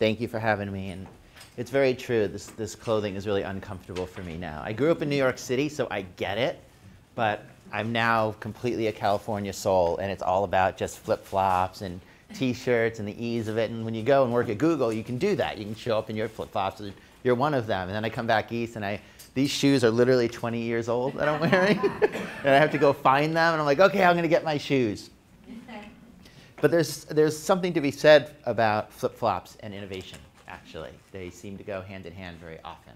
Thank you for having me. And it's very true. This clothing is really uncomfortable for me now. I grew up in New York City, so I get it. But I'm now completely a California soul, and it's all about just flip-flops and T-shirts and the ease of it. And when you go and work at Google, you can do that. You can show up in your flip-flops. You're one of them. And then I come back east, and these shoes are literally 20 years old that I'm wearing. And I have to go find them. And I'm like, OK, I'm going to get my shoes. But there's something to be said about flip-flops and innovation, actually. They seem to go hand in hand very often.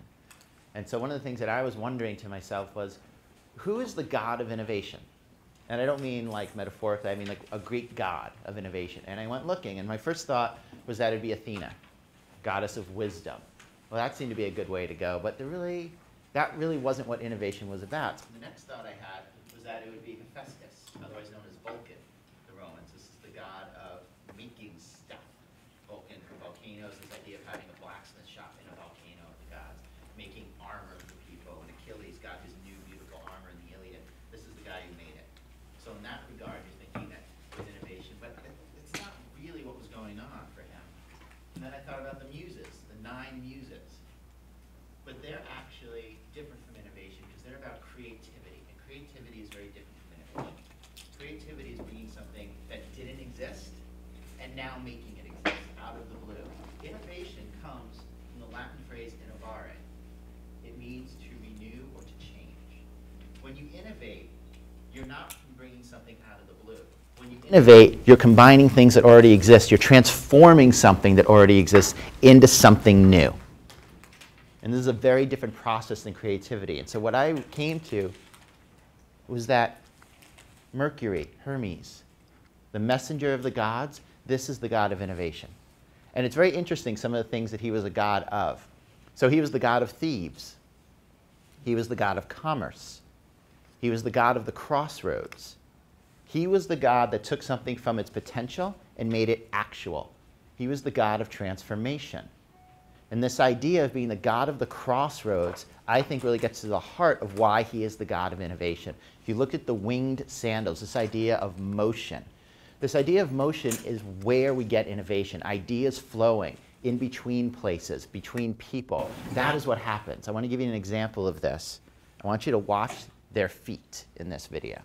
And so one of the things that I was wondering to myself was, who is the god of innovation? And I don't mean like metaphorically, I mean like a Greek god of innovation. And I went looking, and my first thought was that it'd be Athena, goddess of wisdom. Well, that seemed to be a good way to go, but that really wasn't what innovation was about. So the next thought I had was that it would be Hephaestus, otherwise known as Vulcan, the Romans. This is the god of making stuff. Vulcan, volcanoes, this idea of having a blacksmith shop in a volcano of the gods, making armor for people. And Achilles got his new beautiful armor in the Iliad. This is the guy who made it. So in that regard, you're thinking that it was innovation, but it's not really what was going on for him. And then I thought about the muses, the 9 muses. But they're actually different from innovation because they're about creativity. And creativity is very different from innovation. Creativity is bringing something that didn't exist and now making it exist out of the blue. Innovation comes from the Latin phrase innovare. It means to renew or to change. When you innovate, you're not bringing something out of the blue. When you innovate, you're combining things that already exist. You're transforming something that already exists into something new. And this is a very different process than creativity. And so what I came to was that Mercury, Hermes, the messenger of the gods, this is the god of innovation. And it's very interesting, some of the things that he was a god of. So he was the god of thieves. He was the god of commerce. He was the god of the crossroads. He was the god that took something from its potential and made it actual. He was the god of transformation. And this idea of being the god of the crossroads, I think really gets to the heart of why he is the god of innovation. If you look at the winged sandals, this idea of motion. This idea of motion is where we get innovation, ideas flowing in between places, between people. That is what happens. I want to give you an example of this. I want you to watch their feet in this video.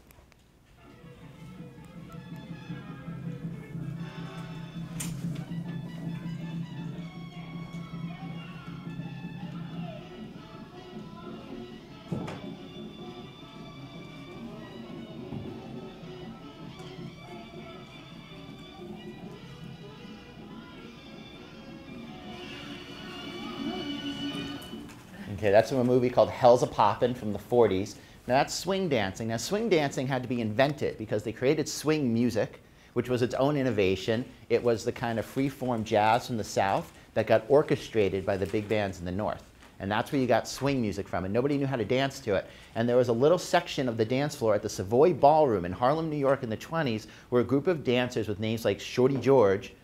Okay, that's from a movie called Hell's A-Poppin' from the 40s. Now that's swing dancing. Now swing dancing had to be invented because they created swing music, which was its own innovation. It was the kind of free-form jazz from the South that got orchestrated by the big bands in the North. And that's where you got swing music from, and nobody knew how to dance to it. And there was a little section of the dance floor at the Savoy Ballroom in Harlem, New York in the 20s where a group of dancers with names like Shorty George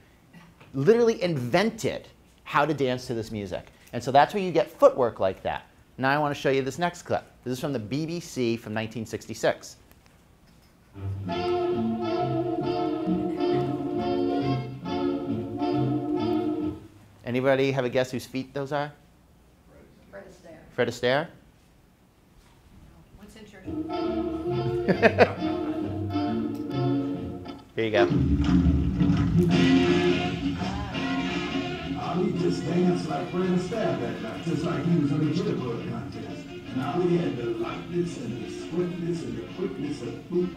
literally invented how to dance to this music. And so that's where you get footwork like that. Now I want to show you this next clip. This is from the BBC from 1966. Anybody have a guess whose feet those are? Fred Astaire. Fred Astaire? What's in church? Here you go. Ali just danced like Fred Astaire that night, just like he was in the Jitterbug contest. And Ali had the lightness and the swiftness and the quickness of feet,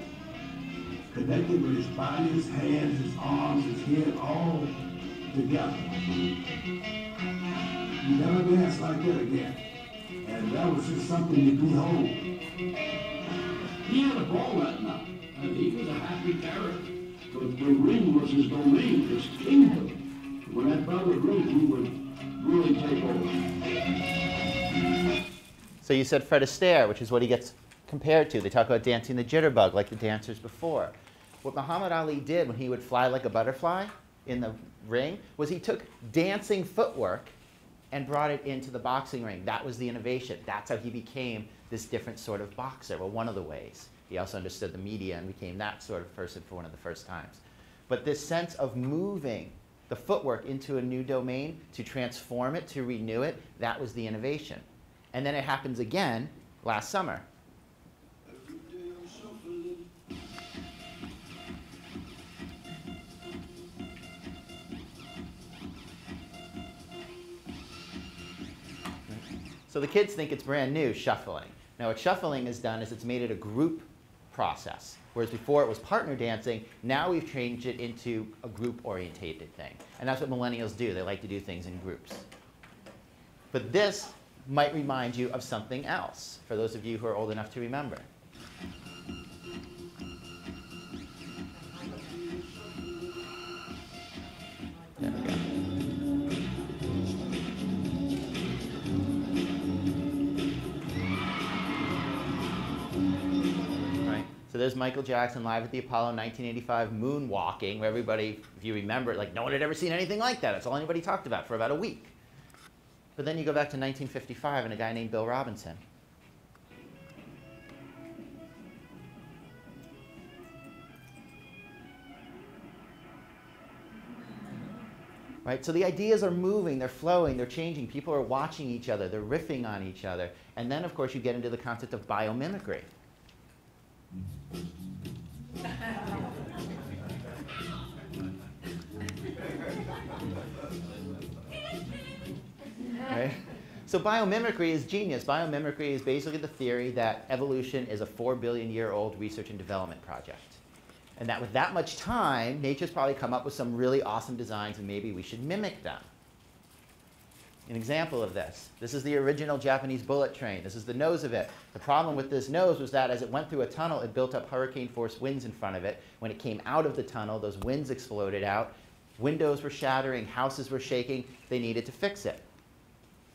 connected with his body, his hands, his arms, his head, all together. You never danced like that again. And that was just something to behold. He had a ball that night, and he was a happy character. But the ring was his domain, his kingdom. When that brother ring, he would really take over. So you said Fred Astaire, which is what he gets compared to. They talk about dancing the jitterbug like the dancers before. What Muhammad Ali did when he would fly like a butterfly in the ring was he took dancing footwork and brought it into the boxing ring. That was the innovation. That's how he became this different sort of boxer. Well, one of the ways. He also understood the media and became that sort of person for one of the first times. But this sense of moving the footwork into a new domain, to transform it, to renew it, that was the innovation. And then it happens again last summer. So the kids think it's brand new, shuffling. Now what shuffling has done is it's made it a group process. Whereas before it was partner dancing, now we've changed it into a group-orientated thing. And that's what millennials do. They like to do things in groups. But this might remind you of something else, for those of you who are old enough to remember. There we go. So there's Michael Jackson live at the Apollo 1985 moonwalking, where everybody, if you remember, like no one had ever seen anything like that. That's all anybody talked about for about a week. But then you go back to 1955 and a guy named Bill Robinson. Right? So the ideas are moving, they're flowing, they're changing. People are watching each other, they're riffing on each other. And then, of course, you get into the concept of biomimicry. Right? So biomimicry is genius. Biomimicry is basically the theory that evolution is a 4 billion year old research and development project. And that with that much time, nature's probably come up with some really awesome designs and maybe we should mimic them. An example of this. This is the original Japanese bullet train. This is the nose of it. The problem with this nose was that as it went through a tunnel, it built up hurricane force winds in front of it. When it came out of the tunnel, those winds exploded out. Windows were shattering, houses were shaking. They needed to fix it.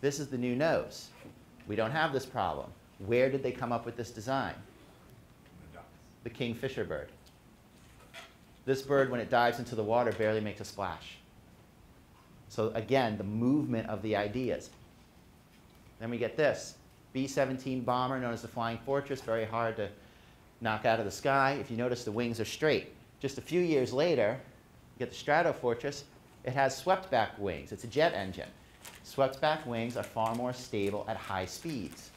This is the new nose. We don't have this problem. Where did they come up with this design? The kingfisher bird. This bird, when it dives into the water, barely makes a splash. So again, the movement of the ideas. Then we get this. B-17 bomber, known as the Flying Fortress, very hard to knock out of the sky. If you notice, the wings are straight. Just a few years later, you get the Stratofortress. It has swept-back wings. It's a jet engine. Swept-back wings are far more stable at high speeds.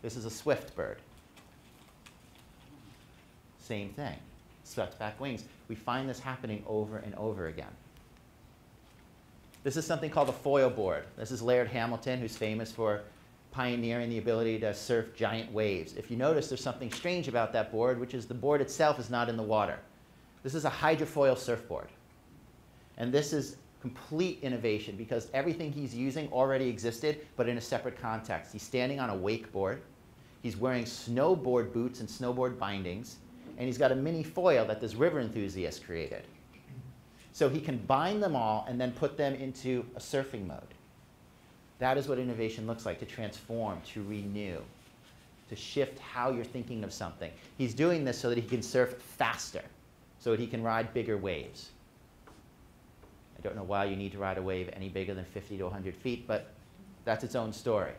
This is a swift bird. Same thing. Swept-back wings. We find this happening over and over again. This is something called a foil board. This is Laird Hamilton, who's famous for pioneering the ability to surf giant waves. If you notice, there's something strange about that board, which is the board itself is not in the water. This is a hydrofoil surfboard. And this is complete innovation because everything he's using already existed, but in a separate context. He's standing on a wakeboard. He's wearing snowboard boots and snowboard bindings. And he's got a mini foil that this river enthusiast created. So he can bind them all and then put them into a surfing mode. That is what innovation looks like, to transform, to renew, to shift how you're thinking of something. He's doing this so that he can surf faster, so that he can ride bigger waves. I don't know why you need to ride a wave any bigger than 50 to 100 feet, but that's its own story.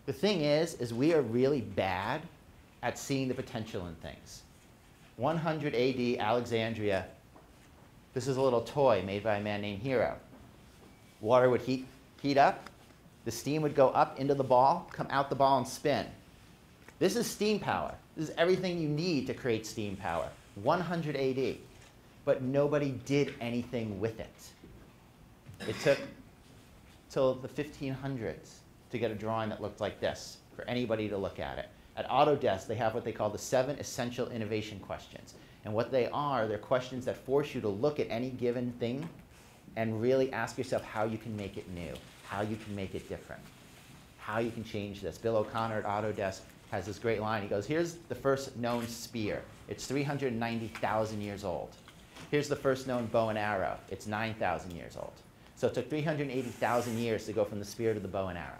The thing is we are really bad at seeing the potential in things. 100 AD, Alexandria. This is a little toy made by a man named Hero. Water would heat up. The steam would go up into the ball, come out the ball, and spin. This is steam power. This is everything you need to create steam power. 100 AD. But nobody did anything with it. It took till the 1500s to get a drawing that looked like this for anybody to look at it. At Autodesk, they have what they call the 7 essential innovation questions. And what they are, they're questions that force you to look at any given thing and really ask yourself how you can make it new, how you can make it different, how you can change this. Bill O'Connor at Autodesk has this great line. He goes, here's the first known spear. It's 390,000 years old. Here's the first known bow and arrow. It's 9,000 years old. So it took 380,000 years to go from the spear to the bow and arrow.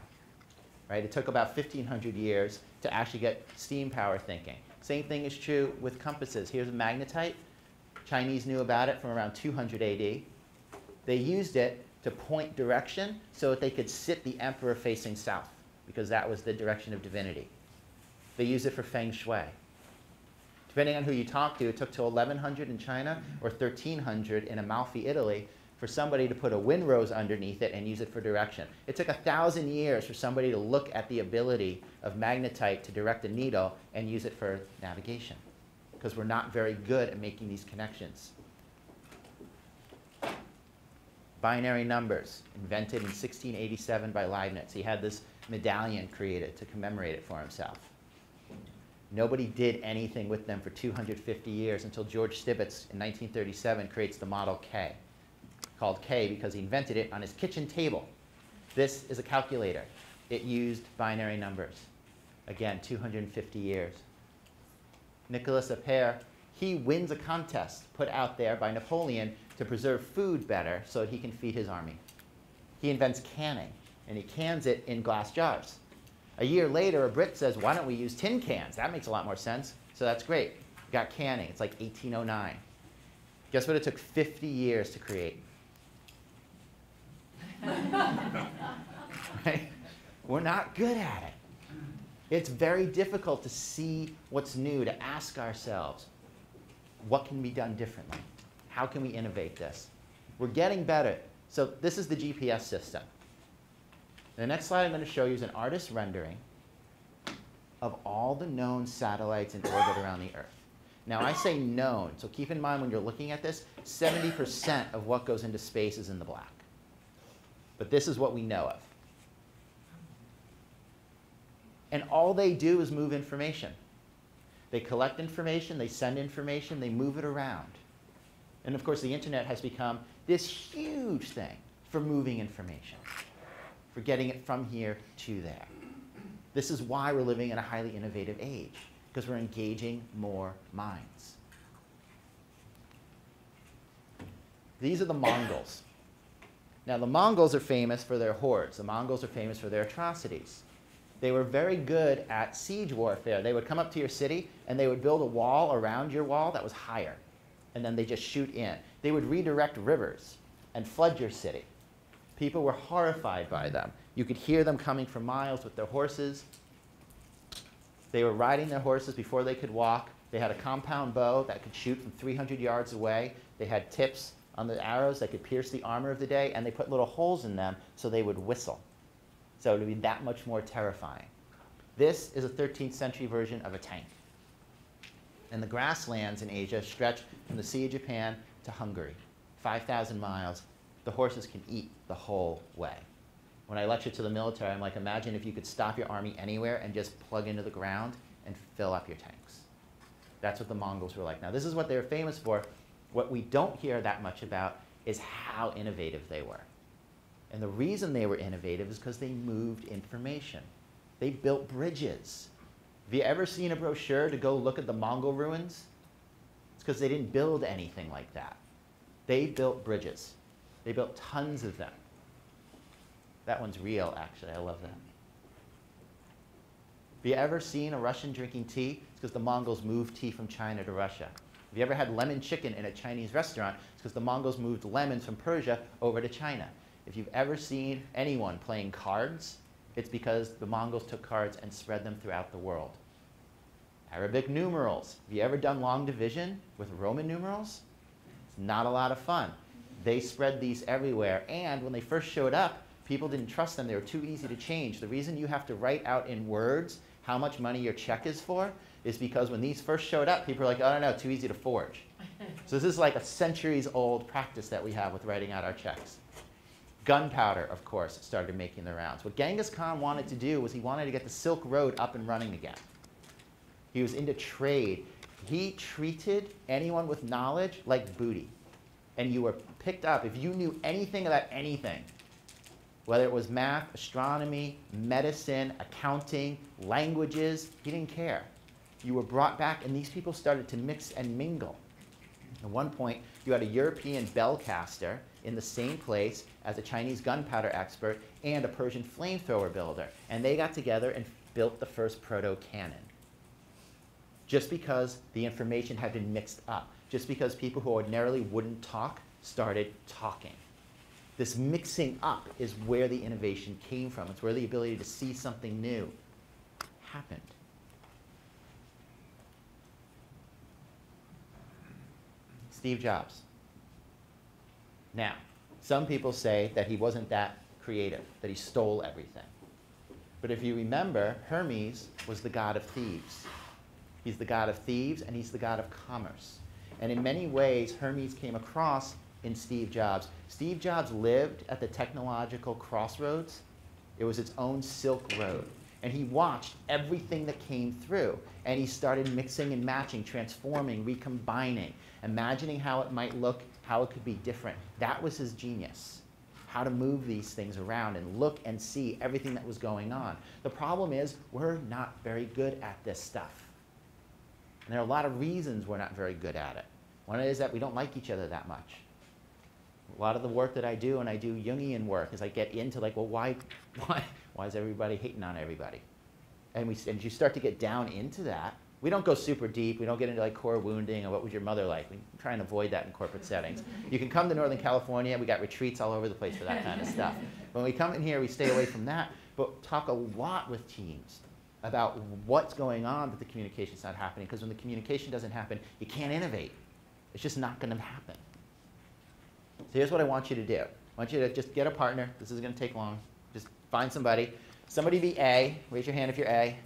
Right? It took about 1,500 years to actually get steam power thinking. Same thing is true with compasses. Here's a magnetite. Chinese knew about it from around 200 AD. They used it to point direction so that they could sit the emperor facing south, because that was the direction of divinity. They used it for feng shui. Depending on who you talk to, it took till 1100 in China or 1300 in Amalfi, Italy, for somebody to put a windrose underneath it and use it for direction. It took 1,000 years for somebody to look at the ability of magnetite to direct a needle and use it for navigation, because we're not very good at making these connections. Binary numbers, invented in 1687 by Leibniz. He had this medallion created to commemorate it for himself. Nobody did anything with them for 250 years until George Stibitz in 1937 creates the Model K, called K because he invented it on his kitchen table. This is a calculator. It used binary numbers. Again, 250 years. Nicolas Appert, he wins a contest put out there by Napoleon to preserve food better so that he can feed his army. He invents canning, and he cans it in glass jars. A year later, a Brit says, why don't we use tin cans? That makes a lot more sense. So that's great. We got canning. It's like 1809. Guess what it took 50 years to create? Right? We're not good at it. It's very difficult to see what's new, to ask ourselves, what can be done differently? How can we innovate this? We're getting better. So this is the GPS system. The next slide I'm going to show you is an artist's rendering of all the known satellites in orbit around the Earth. Now, I say known, so keep in mind when you're looking at this, 70% of what goes into space is in the black. But this is what we know of. And all they do is move information. They collect information, they send information, they move it around. And of course, the internet has become this huge thing for moving information, for getting it from here to there. This is why we're living in a highly innovative age, because we're engaging more minds. These are the Mongols. Now, the Mongols are famous for their hordes. The Mongols are famous for their atrocities. They were very good at siege warfare. They would come up to your city, and they would build a wall around your wall that was higher. And then they just shoot in. They would redirect rivers and flood your city. People were horrified by them. You could hear them coming for miles with their horses. They were riding their horses before they could walk. They had a compound bow that could shoot from 300 yards away. They had tips on the arrows that could pierce the armor of the day, and they put little holes in them so they would whistle. So it would be that much more terrifying. This is a 13th century version of a tank. And the grasslands in Asia stretch from the Sea of Japan to Hungary, 5,000 miles. The horses can eat the whole way. When I lecture to the military, I'm like, imagine if you could stop your army anywhere and just plug into the ground and fill up your tanks. That's what the Mongols were like. Now, this is what they were famous for. What we don't hear that much about is how innovative they were. And the reason they were innovative is because they moved information. They built bridges. Have you ever seen a brochure to go look at the Mongol ruins? It's because they didn't build anything like that. They built bridges. They built tons of them. That one's real, actually. I love that. Have you ever seen a Russian drinking tea? It's because the Mongols moved tea from China to Russia. Have you ever had lemon chicken in a Chinese restaurant? It's because the Mongols moved lemons from Persia over to China. If you've ever seen anyone playing cards, it's because the Mongols took cards and spread them throughout the world. Arabic numerals. Have you ever done long division with Roman numerals? It's not a lot of fun. They spread these everywhere, and when they first showed up, people didn't trust them. They were too easy to change. The reason you have to write out in words how much money your check is for is because when these first showed up, people were like, oh, no, too easy to forge. So this is like a centuries-old practice that we have with writing out our checks. Gunpowder, of course, started making the rounds. What Genghis Khan wanted to do was he wanted to get the Silk Road up and running again. He was into trade. He treated anyone with knowledge like booty. And you were picked up. If you knew anything about anything, whether it was math, astronomy, medicine, accounting, languages, he didn't care. You were brought back, and these people started to mix and mingle. At one point, you had a European bellcaster in the same place as a Chinese gunpowder expert and a Persian flamethrower builder. And they got together and built the first proto-cannon. Just because the information had been mixed up. Just because people who ordinarily wouldn't talk started talking. This mixing up is where the innovation came from. It's where the ability to see something new happened. Steve Jobs. Now, some people say that he wasn't that creative, that he stole everything. But if you remember, Hermes was the god of thieves. He's the god of thieves, and he's the god of commerce. And in many ways, Hermes came across in Steve Jobs. Steve Jobs lived at the technological crossroads. It was its own Silk Road. And he watched everything that came through. And he started mixing and matching, transforming, recombining, imagining how it might look, how it could be different. That was his genius, how to move these things around and look and see everything that was going on. The problem is we're not very good at this stuff. And there are a lot of reasons we're not very good at it. One is that we don't like each other that much. A lot of the work that I do, and I do Jungian work, is I get into like, well, why is everybody hating on everybody? And you start to get down into that. We don't go super deep. We don't get into like core wounding and what was your mother like. We try and avoid that in corporate settings. You can come to Northern California. We got retreats all over the place for that kind of stuff. When we come in here, we stay away from that, but talk a lot with teams about what's going on that the communication's not happening. Because when the communication doesn't happen, you can't innovate. It's just not going to happen. So here's what I want you to do. I want you to just get a partner. This isn't going to take long. Just find somebody. Somebody be A. Raise your hand if you're A.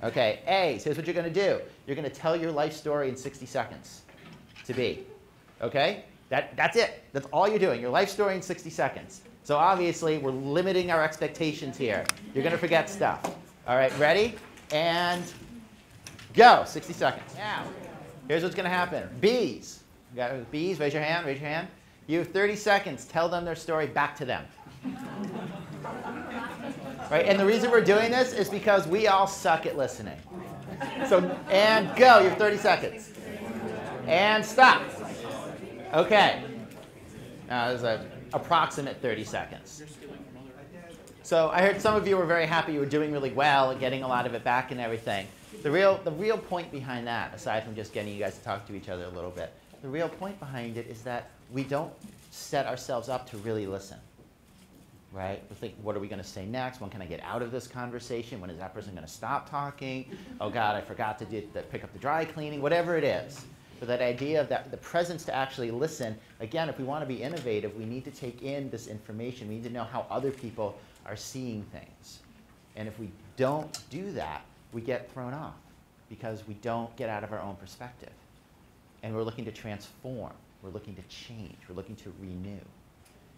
Okay, A. So here's what you're going to do. You're going to tell your life story in 60 seconds to B. Okay? That's it. That's all you're doing. Your life story in 60 seconds. So obviously, we're limiting our expectations here. You're going to forget stuff. All right, ready? And go. 60 seconds. Now, here's what's going to happen. B's. You got B's? Raise your hand. Raise your hand. You have 30 seconds. Tell them their story back to them. Right? And the reason we're doing this is because we all suck at listening. So, and go. You have 30 seconds. And stop. Okay. Now, there's an approximate 30 seconds. So I heard some of you were very happy you were doing really well and getting a lot of it back and everything. The real point behind that, aside from just getting you guys to talk to each other a little bit, the real point behind it is that we don't set ourselves up to really listen. Right? We think, what are we going to say next? When can I get out of this conversation? When is that person going to stop talking? Oh, God, I forgot to pick up the dry cleaning, whatever it is. But that idea of the presence to actually listen, again, if we want to be innovative, we need to take in this information. We need to know how other people are seeing things. And if we don't do that, we get thrown off because we don't get out of our own perspective. And we're looking to transform. We're looking to change. We're looking to renew.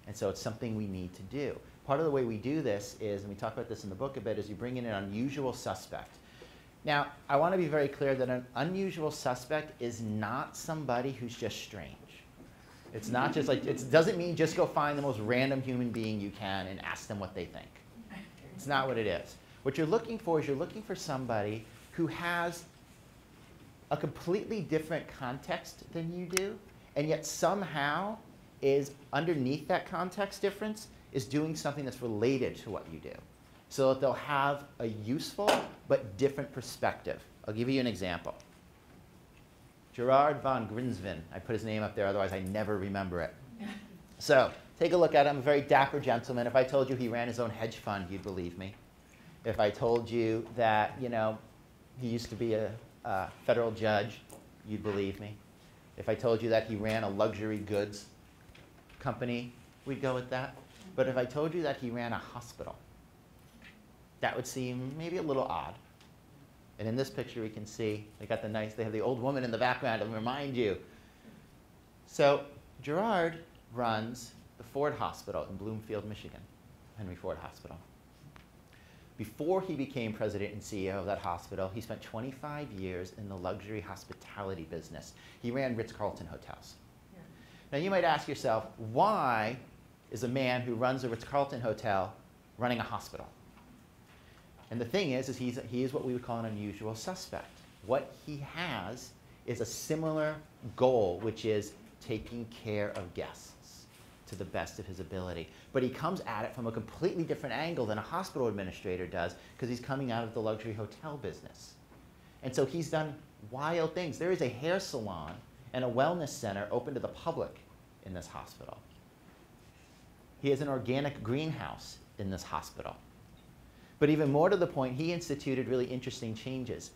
And so it's something we need to do. Part of the way we do this is, and we talk about this in the book a bit, is you bring in an unusual suspect. Now, I want to be very clear that an unusual suspect is not somebody who's just strange. It's not just like, it doesn't mean just go find the most random human being you can and ask them what they think. It's not what it is. What you're looking for is you're looking for somebody who has a completely different context than you do, and yet somehow is underneath that context difference is doing something that's related to what you do. So that they'll have a useful but different perspective. I'll give you an example. Gerard von Grinsven. I put his name up there, otherwise I never remember it. So take a look at him, a very dapper gentleman. If I told you he ran his own hedge fund, you'd believe me. If I told you that, he used to be a federal judge, you'd believe me. If I told you that he ran a luxury goods company, we'd go with that. But if I told you that he ran a hospital, that would seem maybe a little odd. And in this picture, we can see they have the old woman in the background to remind you. So Gerard runs the Ford Hospital in Bloomfield, Michigan, Henry Ford Hospital. Before he became president and CEO of that hospital, he spent 25 years in the luxury hospitality business. He ran Ritz-Carlton hotels. Yeah. Now you might ask yourself, why is a man who runs a Ritz-Carlton hotel running a hospital? And the thing is he is what we would call an unusual suspect. What he has is a similar goal, which is taking care of guests to the best of his ability. But he comes at it from a completely different angle than a hospital administrator does, because he's coming out of the luxury hotel business. And so he's done wild things. There is a hair salon and a wellness center open to the public in this hospital. He has an organic greenhouse in this hospital. But even more to the point, he instituted really interesting changes.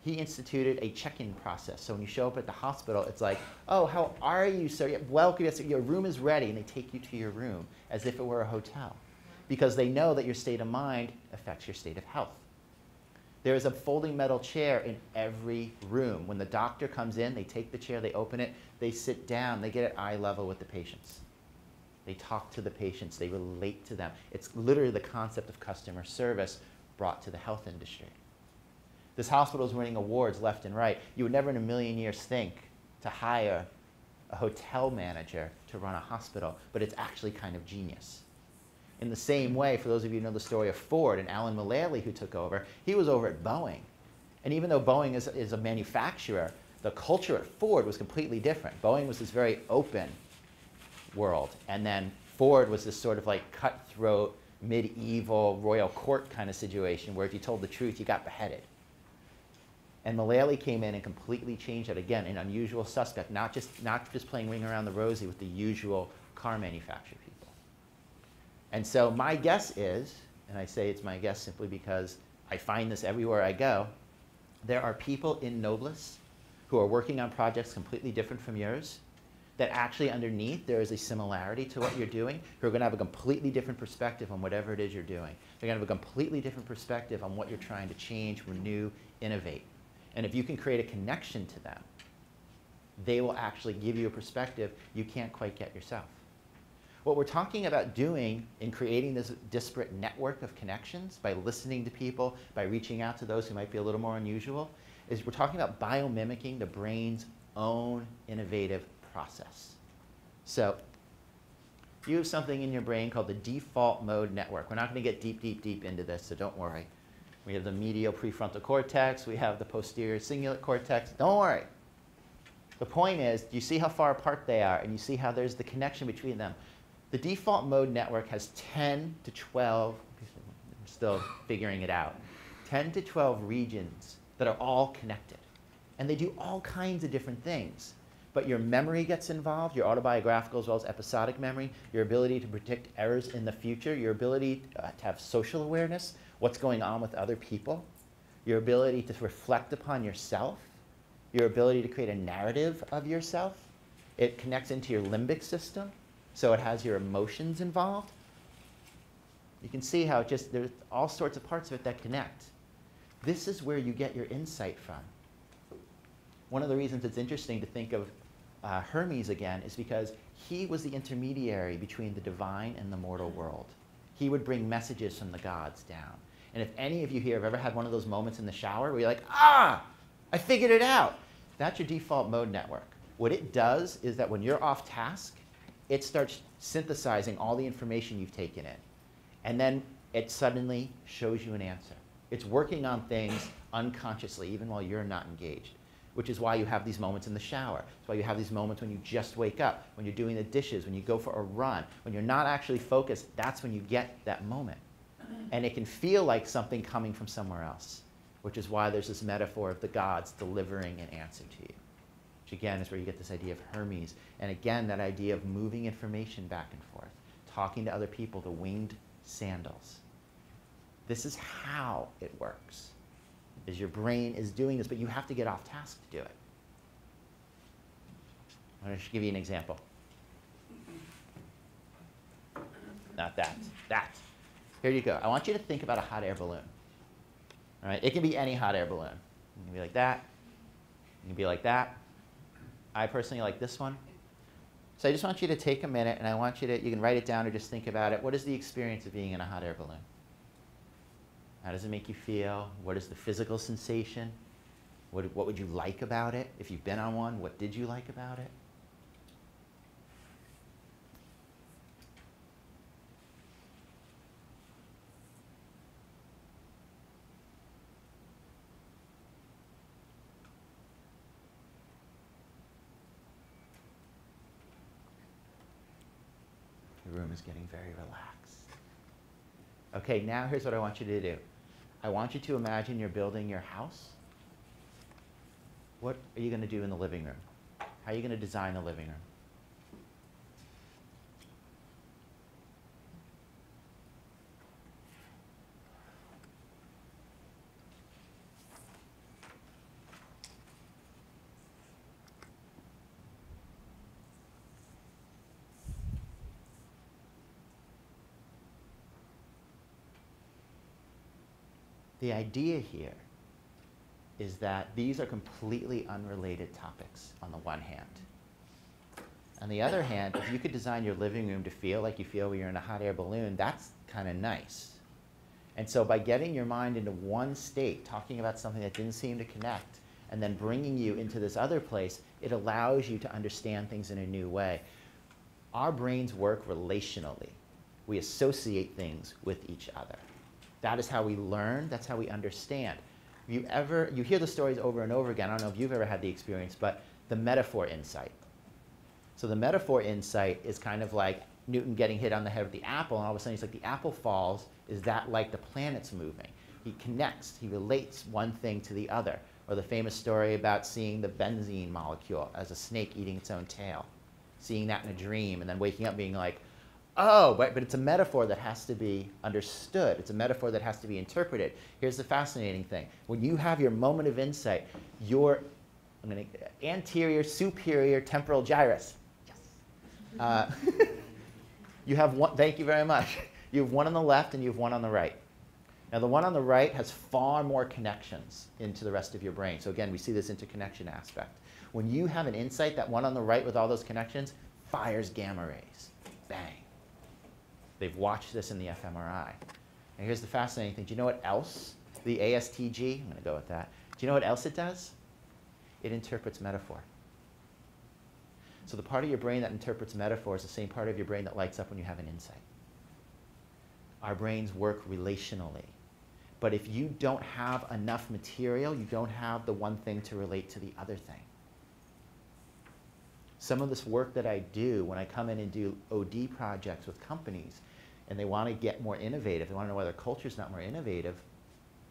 he instituted a check-in process. So when you show up at the hospital, it's like, oh, how are you, sir? Yeah, welcome, yes, your room is ready, and they take you to your room as if it were a hotel, because they know that your state of mind affects your state of health. There is a folding metal chair in every room. When the doctor comes in, they take the chair, they open it, they sit down, they get at eye level with the patients. They talk to the patients, they relate to them. It's literally the concept of customer service brought to the health industry. This hospital is winning awards left and right. You would never in a million years think to hire a hotel manager to run a hospital, but it's actually kind of genius. In the same way, for those of you who know the story of Ford and Alan Mulally, who took over, he was over at Boeing. And even though Boeing is a manufacturer, the culture at Ford was completely different. Boeing was this very open world, and then Ford was this sort of like cutthroat, medieval royal court kind of situation where if you told the truth, you got beheaded. And Mulally came in and completely changed that. Again, an unusual suspect, not just playing Ring Around the Rosie with the usual car manufacturer people. And so my guess is, and I say it's my guess simply because I find this everywhere I go, there are people in Noblis who are working on projects completely different from yours, that actually underneath there is a similarity to what you're doing, who are going to have a completely different perspective on whatever it is you're doing. They're going to have a completely different perspective on what you're trying to change, renew, innovate. And if you can create a connection to them, they will actually give you a perspective you can't quite get yourself. What we're talking about doing in creating this disparate network of connections by listening to people, by reaching out to those who might be a little more unusual, is we're talking about biomimicking the brain's own innovative process. So you have something in your brain called the default mode network. We're not going to get deep into this, so don't worry. We have the medial prefrontal cortex. We have the posterior cingulate cortex. Don't worry. The point is, you see how far apart they are, and you see how there's the connection between them. The default mode network has 10 to 12, I'm still figuring it out, 10 to 12 regions that are all connected. And they do all kinds of different things. But your memory gets involved, your autobiographical as well as episodic memory, your ability to predict errors in the future, your ability to have social awareness, what's going on with other people, your ability to reflect upon yourself, your ability to create a narrative of yourself. It connects into your limbic system, so it has your emotions involved. You can see how there's all sorts of parts of it that connect. This is where you get your insight from. One of the reasons it's interesting to think of Hermes again is because he was the intermediary between the divine and the mortal world. He would bring messages from the gods down. And if any of you here have ever had one of those moments in the shower where you're like, ah, I figured it out, that's your default mode network. What it does is that when you're off task, it starts synthesizing all the information you've taken in. And then it suddenly shows you an answer. It's working on things unconsciously, even while you're not engaged, which is why you have these moments in the shower. It's why you have these moments when you just wake up, when you're doing the dishes, when you go for a run. When you're not actually focused, that's when you get that moment. And it can feel like something coming from somewhere else, which is why there's this metaphor of the gods delivering an answer to you, which again is where you get this idea of Hermes. And again, that idea of moving information back and forth, talking to other people, the winged sandals. This is how it works, is your brain is doing this, but you have to get off task to do it. I'm going to give you an example. Not that, that. Here you go. I want you to think about a hot air balloon. All right? It can be any hot air balloon. It can be like that. It can be like that. I personally like this one. So I just want you to take a minute, and I want you to, you can write it down or just think about it. What is the experience of being in a hot air balloon? How does it make you feel? What is the physical sensation? What would you like about it? If you've been on one, what did you like about it? The room is getting very relaxed. Okay, now here's what I want you to do. I want you to imagine you're building your house. What are you going to do in the living room? How are you going to design the living room? The idea here is that these are completely unrelated topics on the one hand. On the other hand, if you could design your living room to feel like you feel when you're in a hot air balloon, that's kind of nice. And so by getting your mind into one state, talking about something that didn't seem to connect, and then bringing you into this other place, it allows you to understand things in a new way. Our brains work relationally. We associate things with each other. That is how we learn. That's how we understand. You hear the stories over and over again. I don't know if you've ever had the experience, but the metaphor insight. So the metaphor insight is kind of like Newton getting hit on the head with the apple, and all of a sudden he's like, the apple falls. Is that like the planets moving? He connects. He relates one thing to the other. Or the famous story about seeing the benzene molecule as a snake eating its own tail. Seeing that in a dream and then waking up being like, oh, but it's a metaphor that has to be understood. It's a metaphor that has to be interpreted. Here's the fascinating thing. When you have your moment of insight, your anterior superior temporal gyrus. Yes. You have one, thank you very much. You have one on the left and you have one on the right. Now the one on the right has far more connections into the rest of your brain. So again, we see this interconnection aspect. When you have an insight, that one on the right with all those connections fires gamma rays. Bang. They've watched this in the fMRI. And here's the fascinating thing. Do you know what else? The ASTG, I'm going to go with that. Do you know what else it does? It interprets metaphor. So the part of your brain that interprets metaphor is the same part of your brain that lights up when you have an insight. Our brains work relationally. But if you don't have enough material, you don't have the one thing to relate to the other thing. Some of this work that I do when I come in and do OD projects with companies and they want to get more innovative, they want to know why their culture's not more innovative,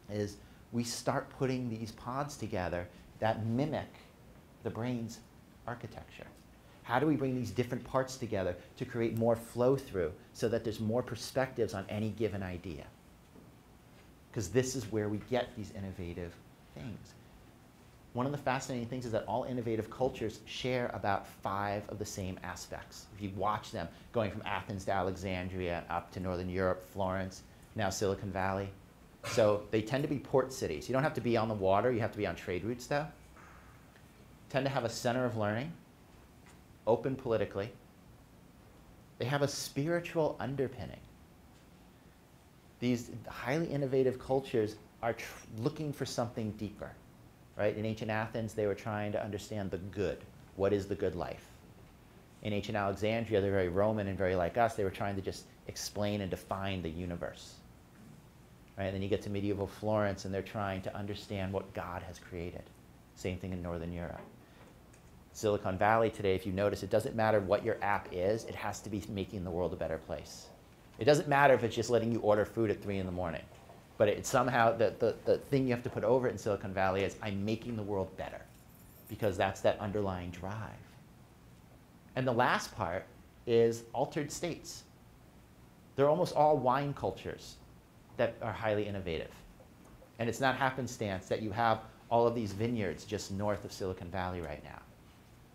is we start putting these pods together that mimic the brain's architecture. How do we bring these different parts together to create more flow through so that there's more perspectives on any given idea? Because this is where we get these innovative things. One of the fascinating things is that all innovative cultures share about 5 of the same aspects. If you watch them, going from Athens to Alexandria, up to Northern Europe, Florence, now Silicon Valley. So they tend to be port cities. You don't have to be on the water, you have to be on trade routes though. Tend to have a center of learning, open politically. They have a spiritual underpinning. These highly innovative cultures are looking for something deeper. Right? In ancient Athens, they were trying to understand the good. What is the good life? In ancient Alexandria, they're very Roman and very like us. They were trying to just explain and define the universe. Right? And then you get to medieval Florence, and they're trying to understand what God has created. Same thing in Northern Europe. Silicon Valley today, if you notice, it doesn't matter what your app is. It has to be making the world a better place. It doesn't matter if it's just letting you order food at 3 in the morning. But it's somehow, the thing you have to put over it in Silicon Valley is, I'm making the world better. Because that's that underlying drive. And the last part is altered states. They're almost all wine cultures that are highly innovative. And it's not happenstance that you have all of these vineyards just north of Silicon Valley right now.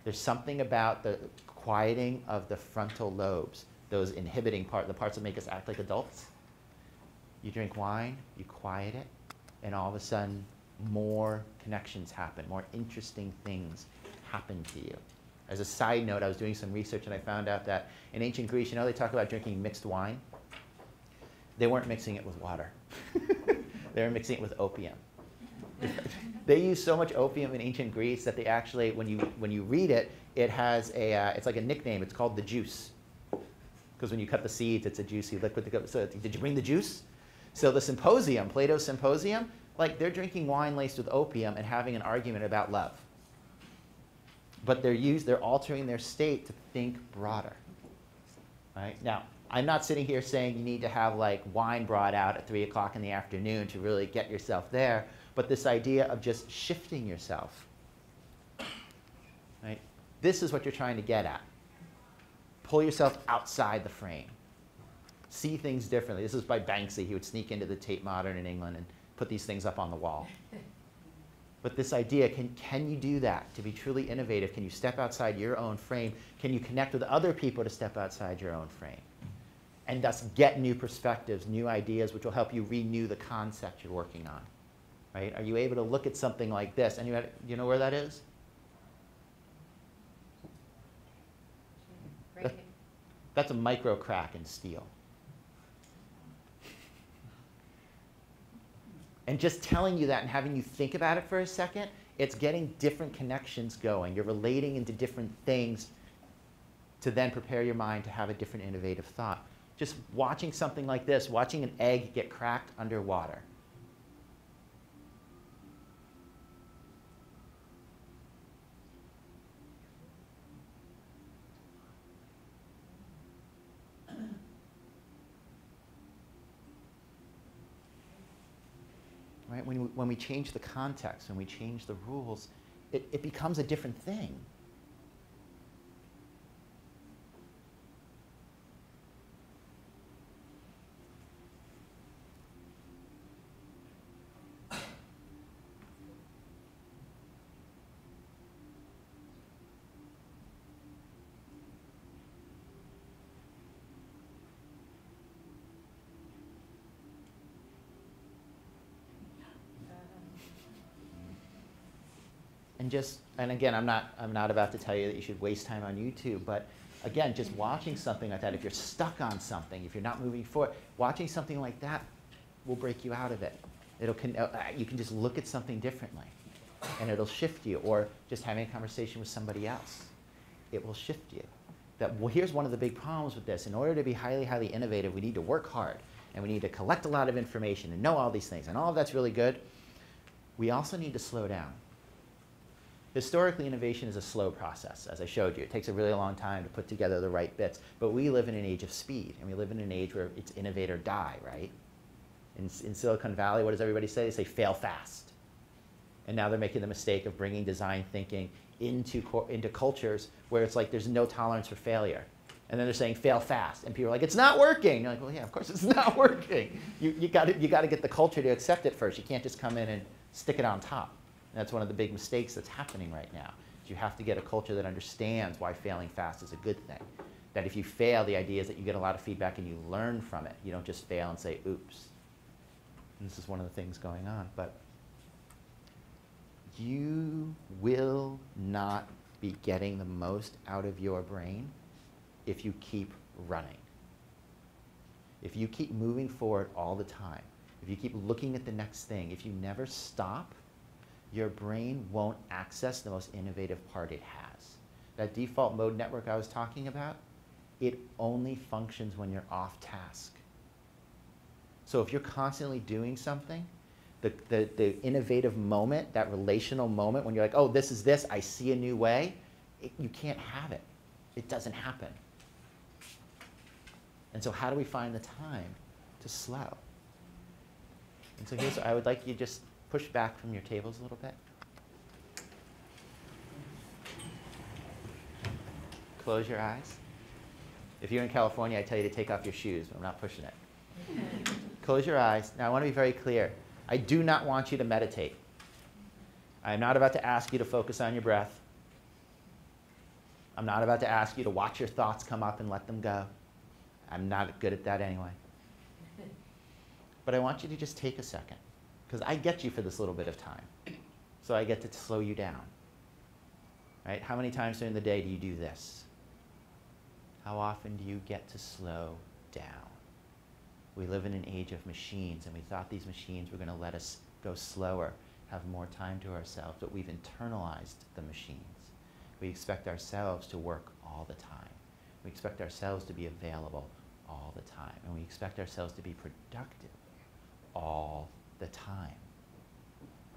There's something about the quieting of the frontal lobes, those inhibiting parts, the parts that make us act like adults. You drink wine, you quiet it, and all of a sudden, more connections happen, more interesting things happen to you. As a side note, I was doing some research and I found out that in ancient Greece, you know, they talk about drinking mixed wine. They weren't mixing it with water. They were mixing it with opium. They used so much opium in ancient Greece that they actually, when you read it, it has it's like a nickname. It's called the juice. Because when you cut the seeds, it's a juicy liquid. So did you bring the juice? So the symposium, Plato's symposium, like they're drinking wine laced with opium and having an argument about love. But they're altering their state to think broader. Right? Now, I'm not sitting here saying you need to have like wine brought out at 3 o'clock in the afternoon to really get yourself there, but this idea of just shifting yourself. Right? This is what you're trying to get at. Pull yourself outside the frame. See things differently. This is by Banksy. He would sneak into the Tate Modern in England and put these things up on the wall. But this idea, can you do that to be truly innovative? Can you step outside your own frame? Can you connect with other people to step outside your own frame? and thus get new perspectives, new ideas, which will help you renew the concept you're working on. Right? Are you able to look at something like this? And you know where that is? That's a micro crack in steel. And just telling you that and having you think about it for a second, it's getting different connections going. You're relating into different things to then prepare your mind to have a different innovative thought. Just watching something like this, watching an egg get cracked underwater. Right? When we change the context, when we change the rules, it becomes a different thing. And again, I'm not about to tell you that you should waste time on YouTube, but again, just watching something like that, if you're stuck on something, if you're not moving forward, watching something like that will break you out of it. You can just look at something differently, and it'll shift you. Or just having a conversation with somebody else, it will shift you. Well, here's one of the big problems with this. In order to be highly, highly innovative, we need to work hard, and we need to collect a lot of information and know all these things, and all of that's really good. We also need to slow down. Historically, innovation is a slow process, as I showed you. It takes a really long time to put together the right bits. But we live in an age of speed, and we live in an age where it's innovate or die, right? In Silicon Valley, what does everybody say? They say fail fast. And now they're making the mistake of bringing design thinking into cultures where it's like there's no tolerance for failure. And then they're saying fail fast. And people are like, it's not working. You're like, well, yeah, of course it's not working. You got to get the culture to accept it first. You can't just come in and stick it on top. That's one of the big mistakes that's happening right now. You have to get a culture that understands why failing fast is a good thing. That if you fail, the idea is that you get a lot of feedback and you learn from it. You don't just fail and say, oops. And this is one of the things going on. But you will not be getting the most out of your brain if you keep running. If you keep moving forward all the time, if you keep looking at the next thing, if you never stop, your brain won't access the most innovative part it has. That default mode network I was talking about, it only functions when you're off task. So if you're constantly doing something, the innovative moment, that relational moment when you're like, oh, this is this, I see a new way, you can't have it. It doesn't happen. And so how do we find the time to slow? And so I would like you to just push back from your tables a little bit. Close your eyes. If you're in California, I tell you to take off your shoes, but I'm not pushing it. Close your eyes. Now, I want to be very clear. I do not want you to meditate. I am not about to ask you to focus on your breath. I'm not about to ask you to watch your thoughts come up and let them go. I'm not good at that anyway. But I want you to just take a second, because I get you for this little bit of time. So I get to slow you down. Right? How many times during the day do you do this? How often do you get to slow down? We live in an age of machines, and we thought these machines were going to let us go slower, have more time to ourselves, but we've internalized the machines. We expect ourselves to work all the time. We expect ourselves to be available all the time, and we expect ourselves to be productive all the time.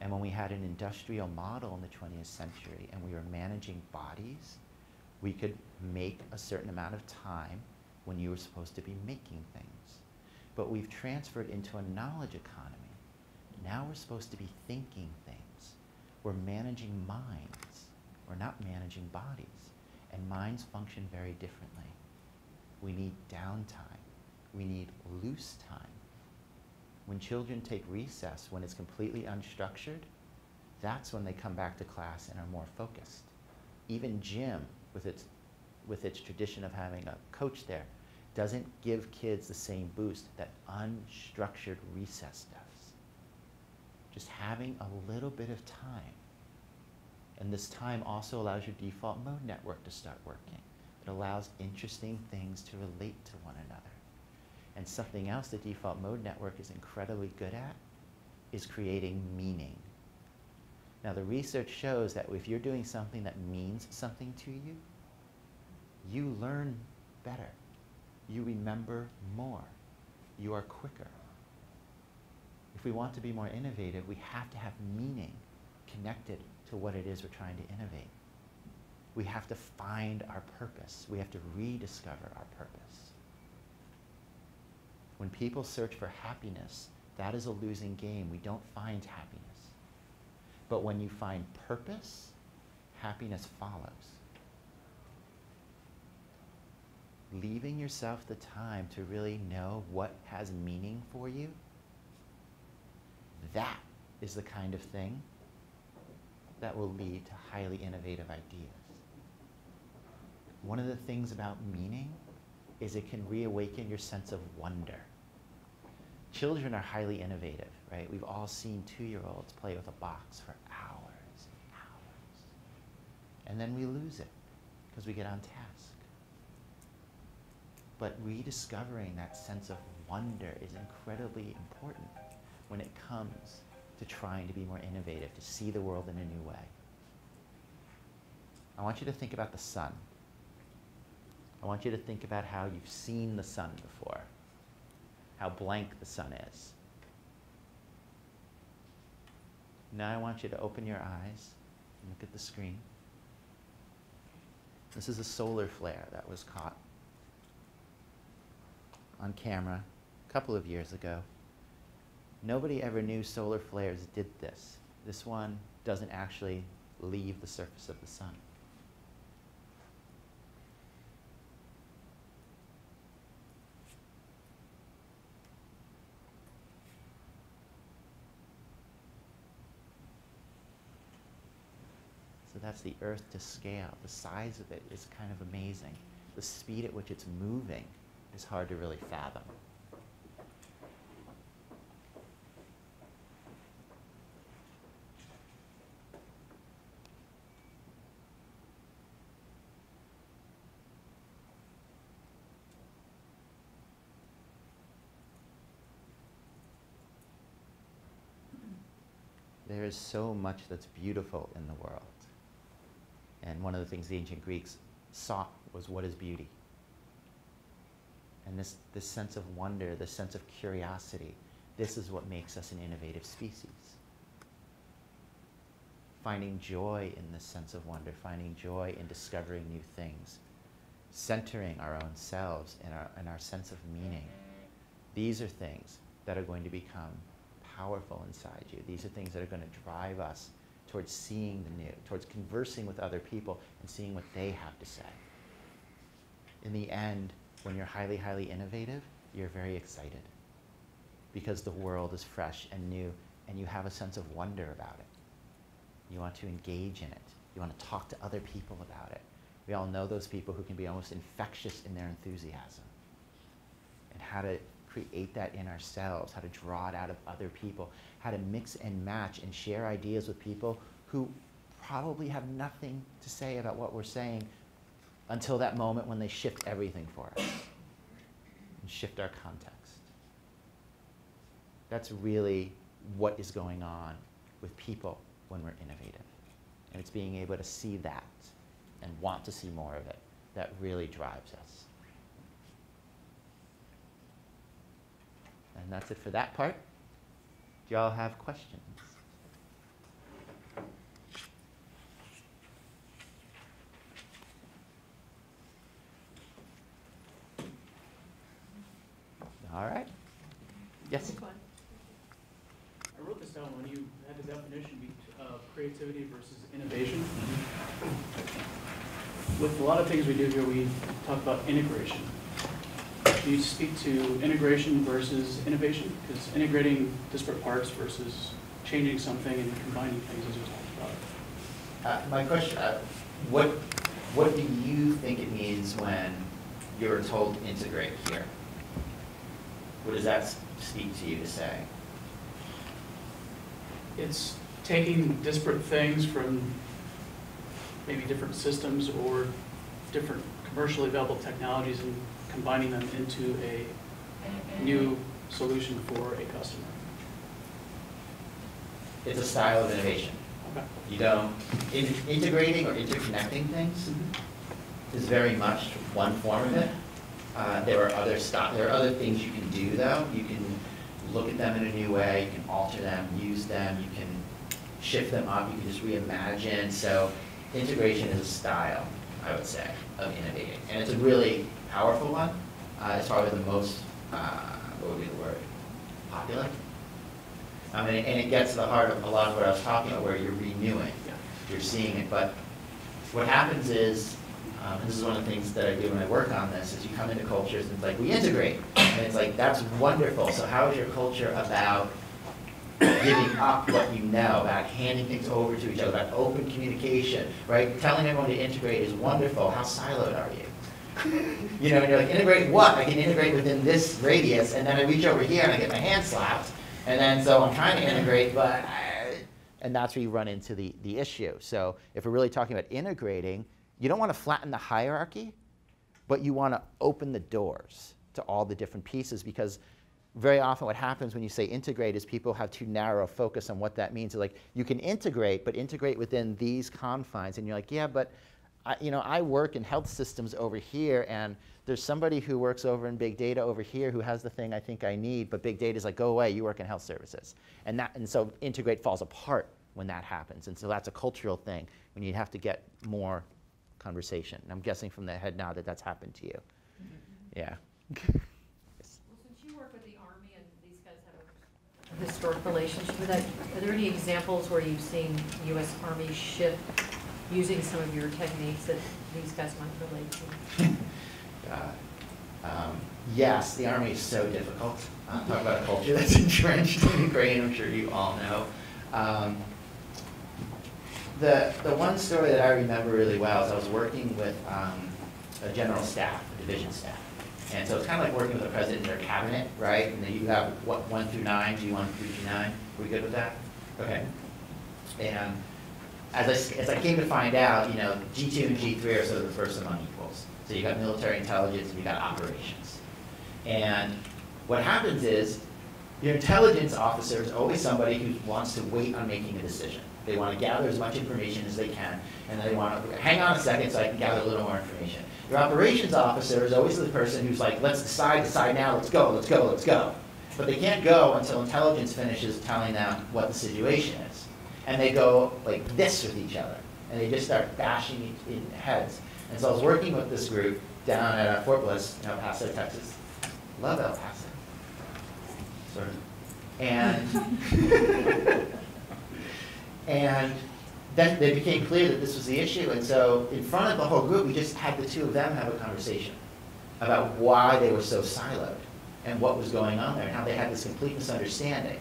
And when we had an industrial model in the 20th century and we were managing bodies, we could make a certain amount of time when you were supposed to be making things. But we've transferred into a knowledge economy. Now we're supposed to be thinking things. We're managing minds. We're not managing bodies. And minds function very differently. We need downtime. We need loose time. When children take recess, when it's completely unstructured, that's when they come back to class and are more focused. Even gym, with its tradition of having a coach there, doesn't give kids the same boost that unstructured recess does. Just having a little bit of time. And this time also allows your default mode network to start working. It allows interesting things to relate to one another. And something else the default mode network is incredibly good at is creating meaning. Now the research shows that if you're doing something that means something to you, you learn better. You remember more. You are quicker. If we want to be more innovative, we have to have meaning connected to what it is we're trying to innovate. We have to find our purpose. We have to rediscover our purpose. When people search for happiness, that is a losing game. We don't find happiness. But when you find purpose, happiness follows. Leaving yourself the time to really know what has meaning for you, that is the kind of thing that will lead to highly innovative ideas. One of the things about meaning is it can reawaken your sense of wonder. Children are highly innovative, right? We've all seen 2-year-olds play with a box for hours and hours. And then we lose it because we get on task. But rediscovering that sense of wonder is incredibly important when it comes to trying to be more innovative, to see the world in a new way. I want you to think about the sun. I want you to think about how you've seen the sun before, how blank the sun is. Now I want you to open your eyes and look at the screen. This is a solar flare that was caught on camera a couple of years ago. Nobody ever knew solar flares did this. This one doesn't actually leave the surface of the sun. So that's the Earth to scale. The size of it is kind of amazing. The speed at which it's moving is hard to really fathom. There is so much that's beautiful in the world. And one of the things the ancient Greeks sought was, what is beauty? And this sense of wonder, this sense of curiosity, this is what makes us an innovative species. Finding joy in this sense of wonder, finding joy in discovering new things, centering our own selves and our sense of meaning. These are things that are going to become powerful inside you. These are things that are going to drive us towards seeing the new, towards conversing with other people and seeing what they have to say. In the end, when you're highly, highly innovative, you're very excited because the world is fresh and new and you have a sense of wonder about it. You want to engage in it. You want to talk to other people about it. We all know those people who can be almost infectious in their enthusiasm. And how to create that in ourselves, how to draw it out of other people, how to mix and match and share ideas with people who probably have nothing to say about what we're saying until that moment when they shift everything for us and shift our context. That's really what is going on with people when we're innovative. And it's being able to see that and want to see more of it that really drives us. And that's it for that part. Do y'all have questions? All right. Yes? I wrote this down when you had the definition of creativity versus innovation. With a lot of things we do here, we talk about integration. Do you speak to integration versus innovation? Because integrating disparate parts versus changing something and combining things, as we talked about. My question, what do you think it means when you're told to integrate here, what does that speak to you to say? It's taking disparate things from maybe different systems or different commercially available technologies and combining them into a new solution for a customer. It's a style of innovation. Okay. You don't, integrating or interconnecting things is very much one form of it. There are other things you can do though. You can look at them in a new way, you can alter them, use them, you can shift them up, you can just reimagine. So integration is a style, I would say, of innovating. And it's a really powerful one. It's probably the most, what would be the word, popular. And it gets to the heart of a lot of what I was talking about, where you're renewing, you're seeing it. But what happens is, and this is one of the things that I do when I work on this, is you come into cultures and it's like, we integrate. And it's like, that's wonderful. So how is your culture about giving up what you know, about handing things over to each other, about open communication, right? Telling everyone to integrate is wonderful. How siloed are you? You know, and you're like, integrate what? I can integrate within this radius, and then I reach over here and I get my hand slapped. And then, so I'm trying to integrate, but, and that's where you run into the issue. So if we're really talking about integrating, you don't want to flatten the hierarchy, but you want to open the doors to all the different pieces, because very often what happens when you say integrate is people have too narrow a focus on what that means. They're like, you can integrate, but integrate within these confines. And you're like, yeah, but I work in health systems over here, and there's somebody who works over in big data over here who has the thing I think I need, but big data is like, go away, you work in health services. And so integrate falls apart when that happens. And so that's a cultural thing, when you have to get more conversation. And I'm guessing from the head now that that's happened to you. Mm-hmm. Yeah. Well, since you work with the Army and these guys have a historic relationship with that, are there any examples where you've seen U.S. Army shift using some of your techniques that these guys might relate to? Yes, the Army is so difficult. Talk about a culture that's entrenched in Ukraine, I'm sure you all know. The one story that I remember really well is I was working with a general staff, a division staff. And so it's kind of like working with the president in their cabinet, right? And then you have what, 1 through 9, G1 through G9. Are we good with that? Okay. And as I came to find out, you know, G2 and G3 are sort of the first among equals. So you got military intelligence and you got operations. And what happens is your intelligence officer is always somebody who wants to wait on making a decision. They want to gather as much information as they can, and they want to hang on a second so I can gather a little more information. Your operations officer is always the person who's like, let's decide now, let's go, let's go, let's go. But they can't go until intelligence finishes telling them what the situation is. And they go like this with each other, and they just start bashing in heads. And so I was working with this group down at Fort Bliss in El Paso, Texas. Love El Paso. Sort of. And then it became clear that this was the issue. And so in front of the whole group, we just had the two of them have a conversation about why they were so siloed and what was going on there and how they had this complete misunderstanding.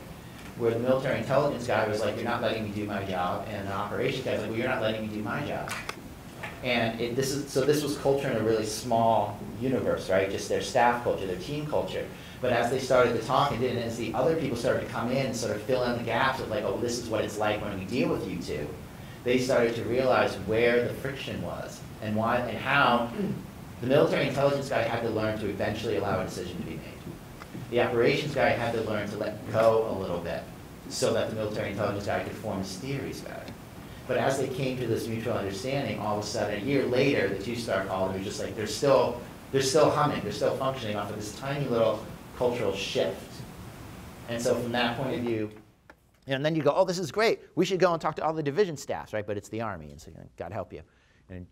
Where the military intelligence guy was like, you're not letting me do my job, and the operations guy was like, well, you're not letting me do my job. And this was culture in a really small universe, right? Just their staff culture, their team culture. But as they started to talk, and as the other people started to come in and sort of fill in the gaps of like, oh, this is what it's like when we deal with you two, they started to realize where the friction was and why and how the military intelligence guy had to learn to eventually allow a decision to be made. The operations guy had to learn to let go a little bit so that the military intelligence guy could form his theories better. But as they came to this mutual understanding, all of a sudden, a year later, the two-star column was just like, they're still humming, they're still functioning off of this tiny little cultural shift. And so from that point of view, and then you go, oh, this is great. We should go and talk to all the division staffs, right? But it's the Army, and so God help you. And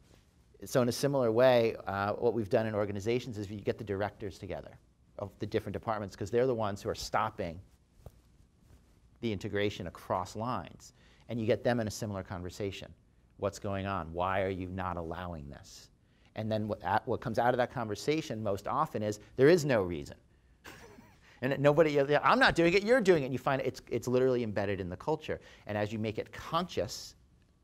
so in a similar way, what we've done in organizations is you get the directors together of the different departments, because they're the ones who are stopping the integration across lines. And you get them in a similar conversation. What's going on? Why are you not allowing this? And then what comes out of that conversation most often is there is no reason. And nobody, I'm not doing it, you're doing it. And you find it's literally embedded in the culture. And as you make it conscious,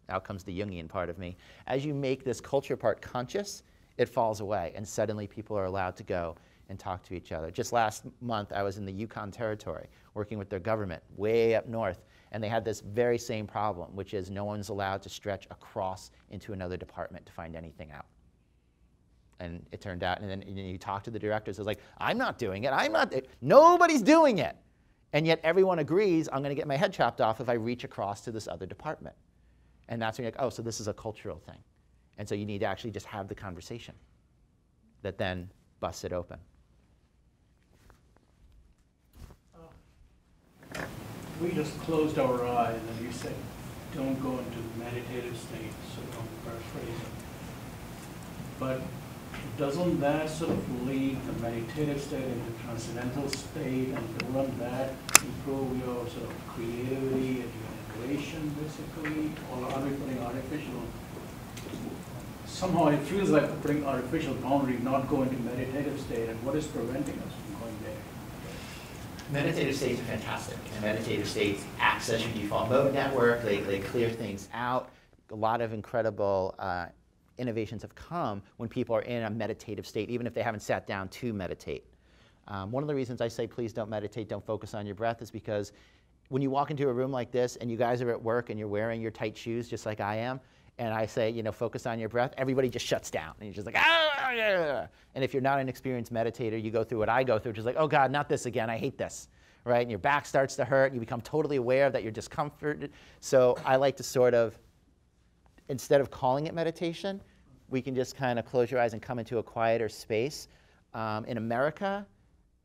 out comes the Jungian part of me, as you make this culture part conscious, it falls away, and suddenly people are allowed to go and talk to each other. Just last month, I was in the Yukon Territory working with their government way up north, and they had this very same problem, which is no one's allowed to stretch across into another department to find anything out. And it turned out, and then you talk to the directors, it's like, I'm not doing it, nobody's doing it. And yet everyone agrees, I'm going to get my head chopped off if I reach across to this other department. And that's when you're like, oh, so this is a cultural thing. And so you need to actually just have the conversation that then busts it open. We just closed our eyes and we said, don't go into meditative state, so don't paraphrase it. But doesn't that sort of lead the meditative state into transcendental state, and doesn't that improve your sort of creativity and your innovation, basically? Or are we putting artificial? Somehow it feels like we're putting artificial boundary, not going to meditative state, and what is preventing us from going there? Meditative states are fantastic. And meditative states access your default mode network. They clear things out. A lot of incredible innovations have come when people are in a meditative state, even if they haven't sat down to meditate. One of the reasons I say please don't meditate, don't focus on your breath, is because when you walk into a room like this and you guys are at work and you're wearing your tight shoes just like I am, and I say, you know, focus on your breath, everybody just shuts down. And you're just like, ah, yeah. And if you're not an experienced meditator, you go through what I go through, just like, oh God, not this again, I hate this, right? And your back starts to hurt, and you become totally aware that you're discomforted. So I like to sort of, instead of calling it meditation, we can just kind of close your eyes and come into a quieter space. In America,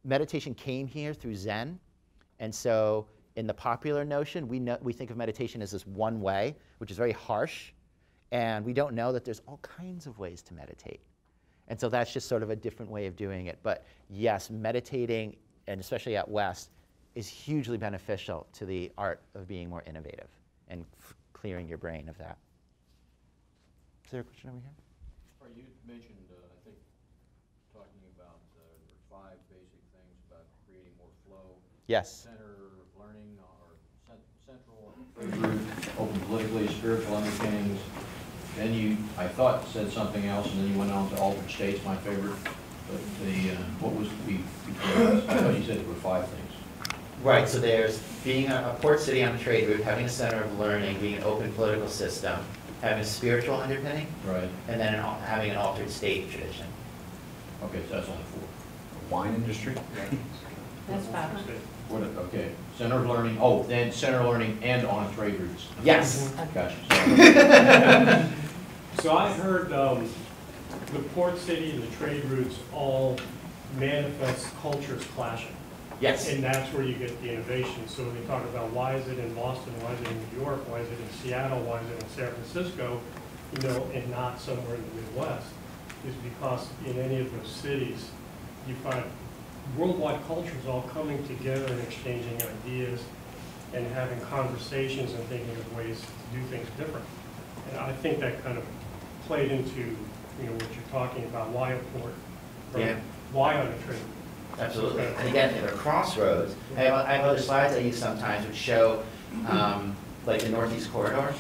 meditation came here through Zen. And so in the popular notion, we think of meditation as this one way, which is very harsh. And we don't know that there's all kinds of ways to meditate. And so that's just sort of a different way of doing it. But yes, meditating, and especially out west, is hugely beneficial to the art of being more innovative and clearing your brain of that. Is there a question over here? You mentioned, I think, talking about there are 5 basic things about creating more flow. Yes. Center of learning, or central, open politically, spiritual underpinnings. Then you, I thought, said something else, and then you went on to altered states, my favorite. But what was I thought you said there were 5 things. Right, so there's being a port city on a trade route, having a center of learning, being an open political system, having a spiritual underpinning, right, and then having an altered state tradition. Okay, so that's only 4. Wine industry? That's fab. Okay, center of learning, then center of learning and on trade routes. Yes. Gotcha. So I heard the port city and the trade routes all manifest cultures clashing. Yes. And that's where you get the innovation. So when they talk about why is it in Boston, why is it in New York, why is it in Seattle, why is it in San Francisco, and not somewhere in the Midwest, is because in any of those cities, you find worldwide cultures all coming together and exchanging ideas and having conversations and thinking of ways to do things different. And I think that kind of played into what you're talking about, why a port, right? Yeah. Why on a trade? Absolutely. And again, there are crossroads. I have other slides I use sometimes which show like the Northeast Corridor,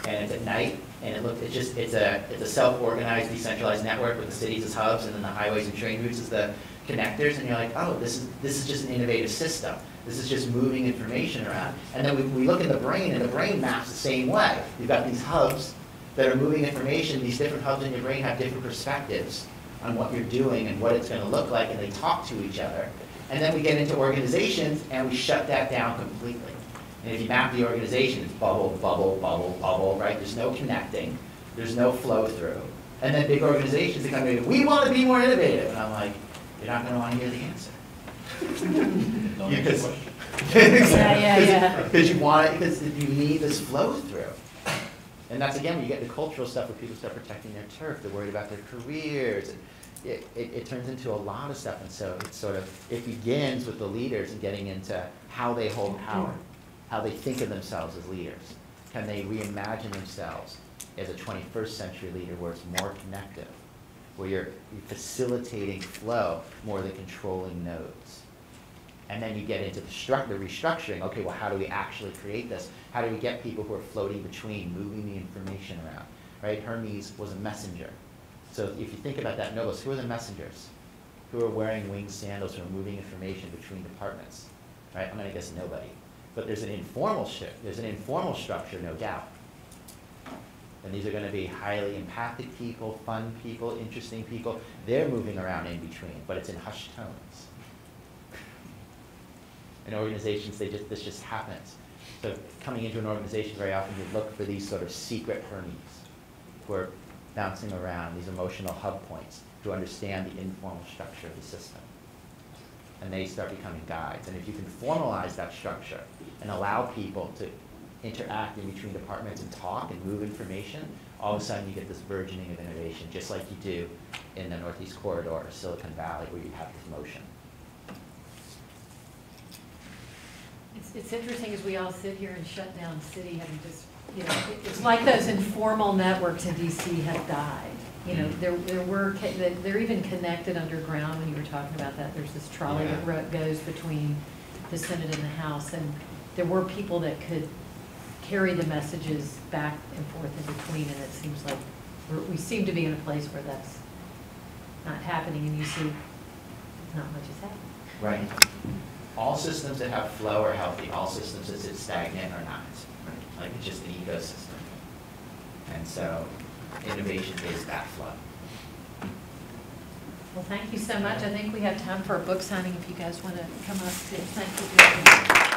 and it's at night, and it's a self-organized, decentralized network with the cities as hubs, and then the highways and train routes as the connectors, and you're like, oh, this is just an innovative system. This is just moving information around. And then we look in the brain, and the brain maps the same way. You've got these hubs that are moving information. These different hubs in your brain have different perspectives on what you're doing and what it's going to look like, and they talk to each other. And then we get into organizations, and we shut that down completely. And if you map the organization, it's bubble, bubble, bubble, bubble, right? There's no connecting. There's no flow through. And then big organizations, they come in, we want to be more innovative. And I'm like, you're not going to want to hear the answer. Because you need this flow through. And that's, again, when you get the cultural stuff where people start protecting their turf, they're worried about their careers. And it turns into a lot of stuff. And so it begins with the leaders and getting into how they hold power, how they think of themselves as leaders. Can they reimagine themselves as a 21st century leader where it's more connective, where you're facilitating flow more than controlling nodes. And then you get into the restructuring. Okay, well, how do we actually create this? How do we get people who are floating between, moving the information around, right? Hermes was a messenger. So if you think about that Noblis, who are the messengers? Who are wearing winged sandals, who are moving information between departments? Right? I'm going to guess nobody. But there's an informal shift. There's an informal structure, no doubt. And these are going to be highly empathic people, fun people, interesting people. They're moving around in between, but it's in hushed tones. In organizations, this just happens. So coming into an organization, very often you look for these sort of secret Hermes who are bouncing around, these emotional hub points, who understand the informal structure of the system. And they start becoming guides. And if you can formalize that structure and allow people to interact in between departments and talk and move information, all of a sudden you get this burgeoning of innovation, just like you do in the Northeast Corridor or Silicon Valley, where you have this motion. It's interesting as we all sit here in shutdown city, having just, you know, it's like those informal networks in DC have died. You know, they're even connected underground when you were talking about that. There's this trolley that goes between the Senate and the House, and there were people that could carry the messages back and forth in between, and it seems like we seem to be in a place where that's not happening, and you see not much is happening. Right. All systems that have flow are healthy. All systems that sit stagnant are not. Right? Like it's just an ecosystem. And so innovation is that flow. Well, thank you so much. I think we have time for a book signing if you guys want to come up too. Thank you.